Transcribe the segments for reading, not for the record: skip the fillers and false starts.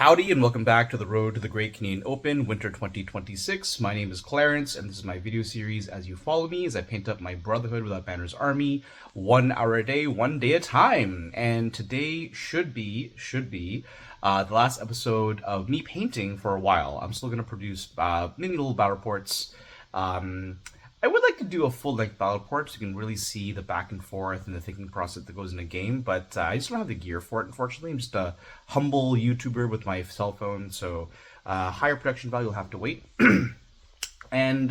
Howdy and welcome back to the Road to the Great Canadian Open, Winter 2026. My name is Clarence and this is my video series as you follow me as I paint up my Brotherhood Without Banners army 1 hour a day, 1 day at a time. And today should be the last episode of me painting for a while. I'm still going to produce mini little battle reports. I would like to do a full-length battle report so you can really see the back and forth and the thinking process that goes in a game, but I just don't have the gear for it, unfortunately. I'm just a humble YouTuber with my cell phone, so higher production value will have to wait. And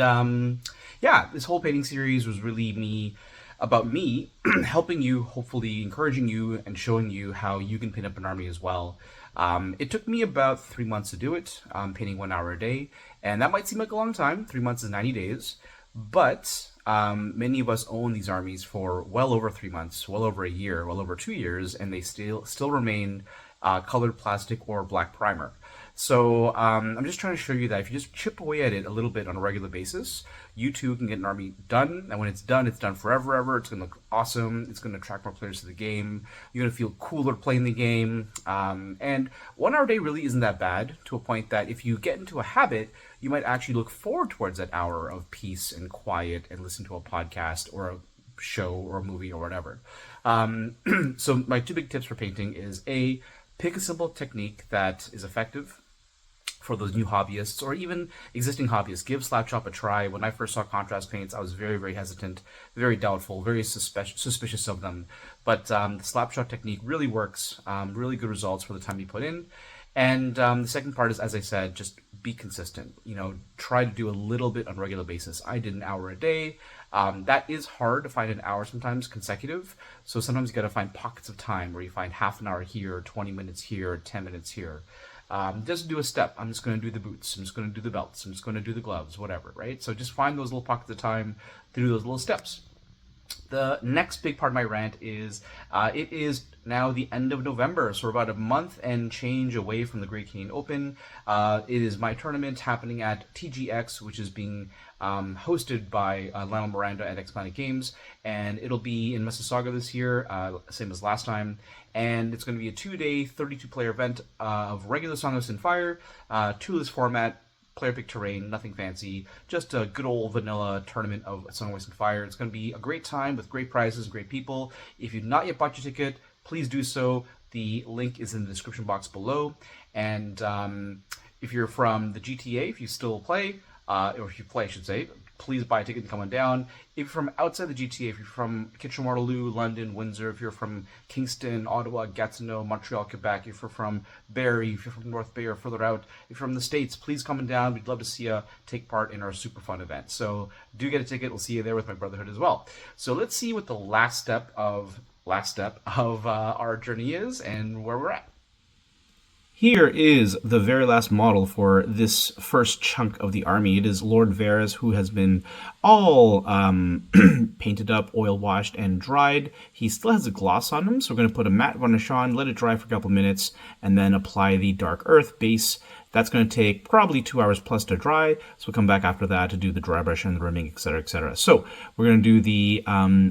yeah, this whole painting series was really about me helping you, hopefully encouraging you and showing you how you can paint up an army as well. It took me about 3 months to do it, painting 1 hour a day, and that might seem like a long time. 3 months is 90 days. But many of us own these armies for well over 3 months, well over a year, well over 2 years, and they still remain colored plastic or black primer. So I'm just trying to show you that if you just chip away at it a little bit on a regular basis, you too can get an army done. And when it's done forever. It's going to look awesome. It's going to attract more players to the game. You're going to feel cooler playing the game. And 1 hour a day really isn't that bad, to a point that if you get into a habit, you might actually look forward towards that hour of peace and quiet and listen to a podcast or a show or a movie or whatever. So my 2 big tips for painting is A, pick a simple technique that is effective for those new hobbyists or even existing hobbyists. Give Slapchop a try. When I first saw contrast paints, I was very hesitant, very doubtful, very suspicious of them. But the Slapchop technique really works, really good results for the time you put in. And the second part is, as I said, just be consistent. You know, try to do a little bit on a regular basis. I did an hour a day. That is hard to find an hour sometimes consecutive. So sometimes you got to find pockets of time where you find half an hour here, 20 minutes here, 10 minutes here. Just do a step. I'm just going to do the boots. I'm just going to do the belts. I'm just going to do the gloves, whatever, right? So just find those little pockets of time to do those little steps. The next big part of my rant is it is now the end of November, so we're about a month and change away from the Great Canadian Open. It is my tournament happening at TGX, which is being hosted by Lionel Miranda at X-Planet Games, and it'll be in Mississauga this year, same as last time. And it's going to be a 2-day, 32-player event of regular Song of Ice and Fire, two-list format, player pick terrain, nothing fancy, just a good old vanilla tournament of Song of Ice and Fire. It's going to be a great time with great prizes, great people. If you've not yet bought your ticket, please do so. The link is in the description box below. And if you're from the GTA, if you still play, or if you play, I should say, please buy a ticket and come on down. If you're from outside the GTA, if you're from Kitchener-Waterloo, London, Windsor, if you're from Kingston, Ottawa, Gatineau, Montreal, Quebec, if you're from Barrie, if you're from North Bay or further out, if you're from the States, please come on down. We'd love to see you take part in our super fun event. So do get a ticket. We'll see you there with my Brotherhood as well. So let's see what the last step of our journey is and where we're at. Here is the very last model for this first chunk of the army. It is Lord Varys, who has been all painted up, oil washed, and dried. He still has a gloss on him, so we're going to put a matte varnish on, let it dry for a couple minutes, and then apply the Dark Earth base. That's going to take probably 2 hours plus to dry, so we'll come back after that to do the dry brush and the rimming, etc., etc. So we're going to do the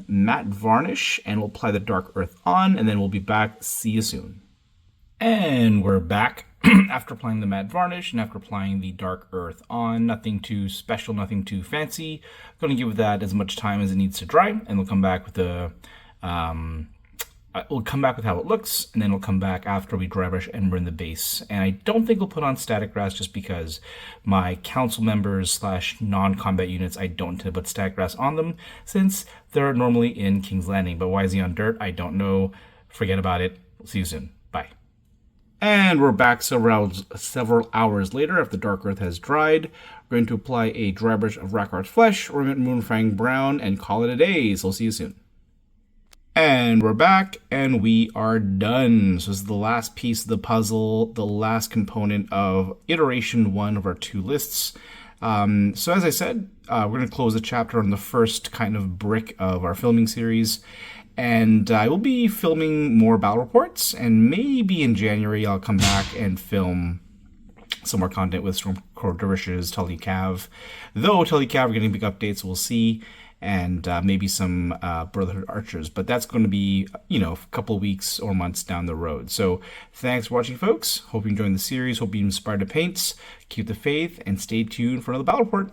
matte varnish, and we'll apply the Dark Earth on, and then we'll be back. See you soon. And we're back after applying the matte varnish and after applying the Dark Earth on. Nothing too special, nothing too fancy. I'm going to give that as much time as it needs to dry, and we'll come back with the we'll come back with how it looks, and then we'll come back after we dry brush and burn the base. And I don't think we'll put on static grass just because my council members / non-combat units, I don't intend to put static grass on them since they're normally in King's Landing. But why is he on dirt? I don't know. Forget about it. We'll see you soon. Bye. And we're back several hours later after the Dark Earth has dried. We're going to apply a dry brush of Rakarth's Flesh, Ornament Moonfang Brown, and call it a day. So we'll see you soon. And we're back, and we are done. So this is the last piece of the puzzle, the last component of iteration 1 of our 2 lists. So as I said, we're going to close the chapter on the first kind of brick of our filming series. And I will be filming more battle reports, and maybe in January I'll come back and film some more content with Stormcore Dervishes, Tully Cav. Though Tully Cav are getting big updates, we'll see. and maybe some Brotherhood Archers. But that's going to be, a couple weeks or months down the road. So thanks for watching, folks. Hope you're enjoying the series. Hope you're inspired to paint. Keep the faith, and stay tuned for another battle report.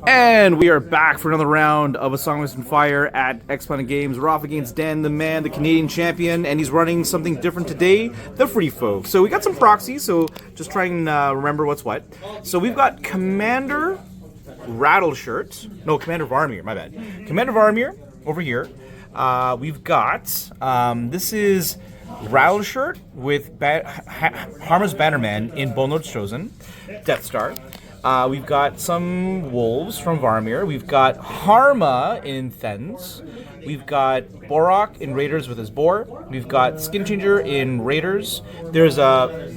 And we are back for another round of A Song of Ice and Fire at X Planet Games. We're off against Dan the Man, the Canadian champion, and he's running something different today, the Free Folk. So we got some proxies, so just try and remember what's what. So we've got Commander Rattleshirt. No, Commander Varmir, my bad. Commander Varmir over here. We've got, this is Rattleshirt with Harma's Bannerman in Bone Lord's Chosen, Death Star. We've got some wolves from Varmir. We've got Harma in Thens. We've got Borak in Raiders with his boar. We've got Skin Changer in Raiders. There's a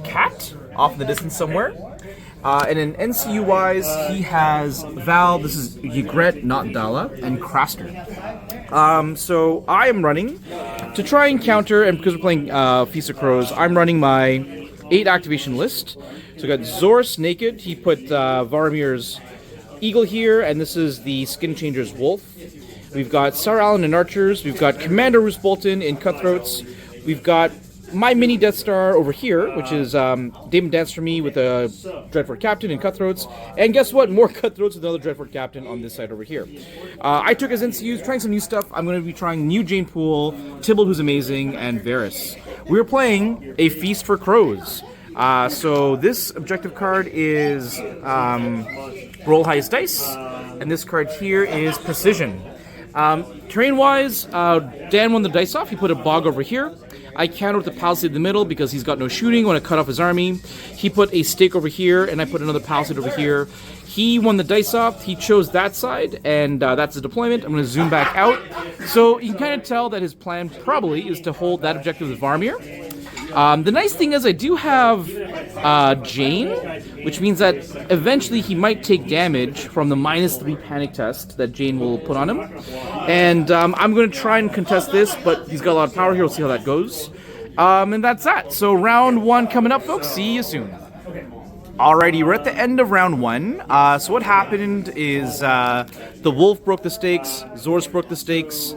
cat off in the distance somewhere. And in NCU-wise, he has Val, this is Ygritte, not Dala, and Craster. So I am running to try and counter, and because we're playing Feast of Crows, I'm running my 8 activation list. So we got Zorse naked. He put Varmir's eagle here, and this is the Skin Changer's wolf. We've got Sar Allen in archers. We've got Commander Roose Bolton in cutthroats. We've got my mini Death Star over here, which is Damon Dance for me with a Dreadfort Captain in cutthroats. And guess what? More cutthroats with another Dreadfort Captain on this side over here. I took as NCUs, trying some new stuff. I'm going to be trying new Jane Poole, Tybalt, who's amazing, and Varys. We're playing a Feast for Crows. So this objective card is Roll Highest Dice, and this card here is Precision. Terrain-wise, Dan won the dice off. He put a bog over here. I countered with the palisade in the middle because he's got no shooting. I want to cut off his army. He put a stake over here, and I put another palisade over here. He won the dice off. He chose that side, and that's the deployment. I'm going to zoom back out. So you can kind of tell that his plan probably is to hold that objective with Varmir. The nice thing is I do have Jane, which means that eventually he might take damage from the -3 panic test that Jane will put on him. And I'm going to try and contest this, but he's got a lot of power here. We'll see how that goes. And that's that. So round 1 coming up, folks. See you soon. Alrighty, we're at the end of round 1. So what happened is the wolf broke the stakes, Zorse broke the stakes,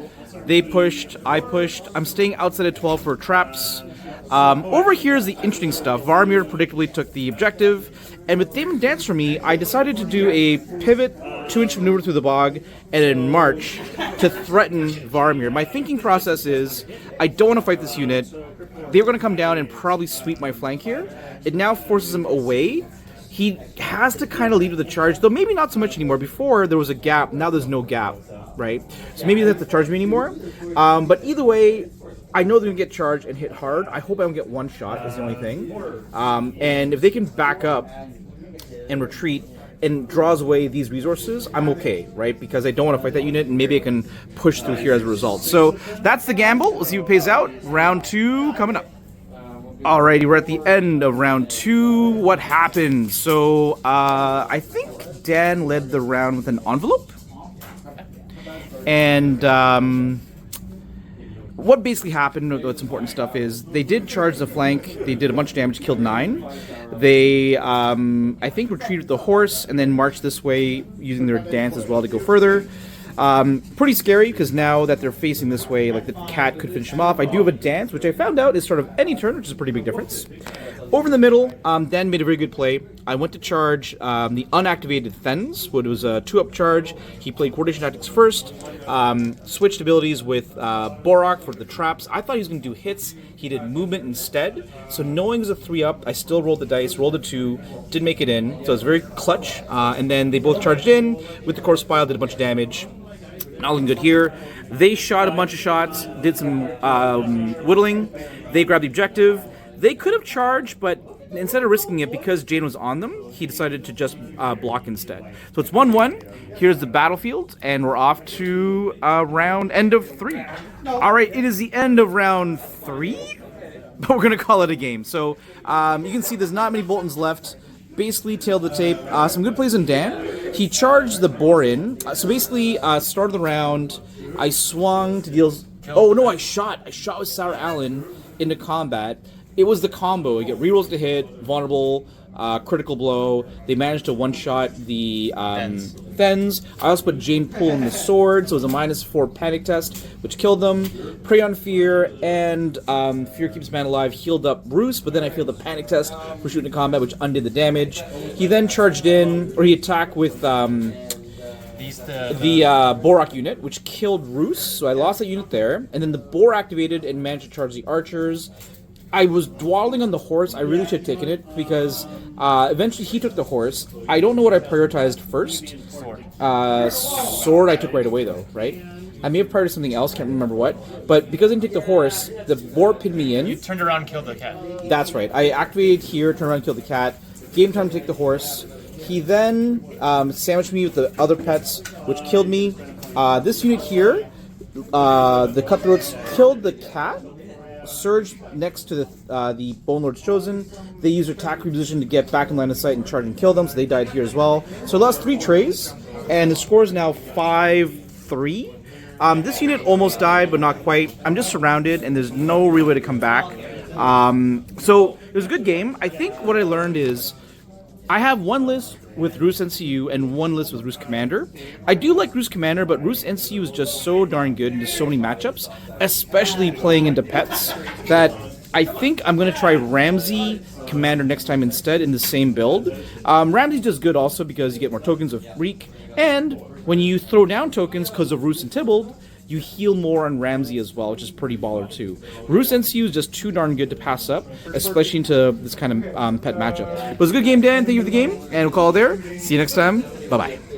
they pushed, I pushed. I'm staying outside of 12 for traps. Over here is the interesting stuff. Varmir predictably took the objective, and with Damon Dance for me, I decided to do a pivot 2-inch maneuver through the bog and then march to threaten Varmir. My thinking process is, I don't want to fight this unit. They're going to come down and probably sweep my flank here. It now forces him away. He has to kind of lead with the charge, though maybe not so much anymore. Before, there was a gap. Now there's no gap, right? So maybe they have to charge me anymore. But either way, I know they're going to get charged and hit hard. I hope I don't get one shot, is the only thing. And if they can back up and retreat and draws away these resources, I'm okay, right? Because I don't want to fight that unit, and maybe I can push through here as a result. So that's the gamble. We'll see what pays out. Round 2 coming up. Alrighty, we're at the end of round 2. What happened? So I think Dan led the round with an envelope. And what basically happened, what's important stuff is, they did charge the flank, they did a bunch of damage, killed 9. They, I think, retreated the horse and then marched this way using their dance as well to go further. Pretty scary, because now that they're facing this way, like the cat could finish them off. I do have a dance, which I found out is sort of any turn, which is a pretty big difference. Over in the middle, Dan made a very good play. I went to charge the unactivated Thens, which was a 2-up charge. He played Coordination Tactics first, switched abilities with Borak for the traps. I thought he was going to do hits. He did movement instead. So knowing it was a 3-up, I still rolled the dice, rolled a 2, didn't make it in. So it was very clutch. And then they both charged in with the Corpse Pile, did a bunch of damage. Not looking good here. They shot a bunch of shots, did some whittling. They grabbed the objective. They could have charged, but instead of risking it, because Jane was on them, he decided to just block instead. So it's 1-1. Here's the battlefield, and we're off to round end of 3. All right, it is the end of round 3, but we're going to call it a game. So you can see there's not many Boltons left. Basically, tail of the tape. Some good plays in Dan. He charged the boar in. So basically, start of the round, I swung to deal... Oh, no, I shot. I shot with Sarah Allen into combat. It was the combo. I get rerolls to hit, vulnerable, critical blow. They managed to one-shot the Thens. I also put Jane Poole in the sword, so it was a -4 panic test, which killed them. Prey on Fear and Fear Keeps Man Alive healed up Bruce, but then I failed the panic test for shooting in combat, which undid the damage. He then charged in, or he attacked with the Borak unit, which killed Roos, so I lost that unit there. And then the Boar activated and managed to charge the archers. I was dawdling on the horse. I really should have taken it, because eventually he took the horse. I don't know what I prioritized first. Sword I took right away, though, right? I may have prioritized something else, can't remember what. But because I didn't take the horse, the boar pinned me in. You turned around and killed the cat. That's right. I activated here, turned around and killed the cat. Gave him time to take the horse. He then sandwiched me with the other pets, which killed me. This unit here, the Cutthroats, killed the cat. Surged next to the Bone Lord's Chosen. They used attack reposition to get back in line of sight and charge and kill them, so they died here as well. So I lost 3 trays, and the score is now 5-3. This unit almost died, but not quite. I'm just surrounded, and there's no real way to come back. So it was a good game. I think what I learned is I have one list with Rus NCU and one list with Rus Commander. I do like Rus Commander, but Rus NCU is just so darn good into so many matchups, especially playing into pets, that I think I'm going to try Ramsey Commander next time instead in the same build. Ramsey's just good also because you get more tokens of Reek, and when you throw down tokens because of Rus and Tybalt, you heal more on Ramsey as well, which is pretty baller too. Rus NCU is just too darn good to pass up, especially into this kind of pet matchup. But it was a good game, Dan. Thank you for the game, and we'll call it there. See you next time. Bye-bye.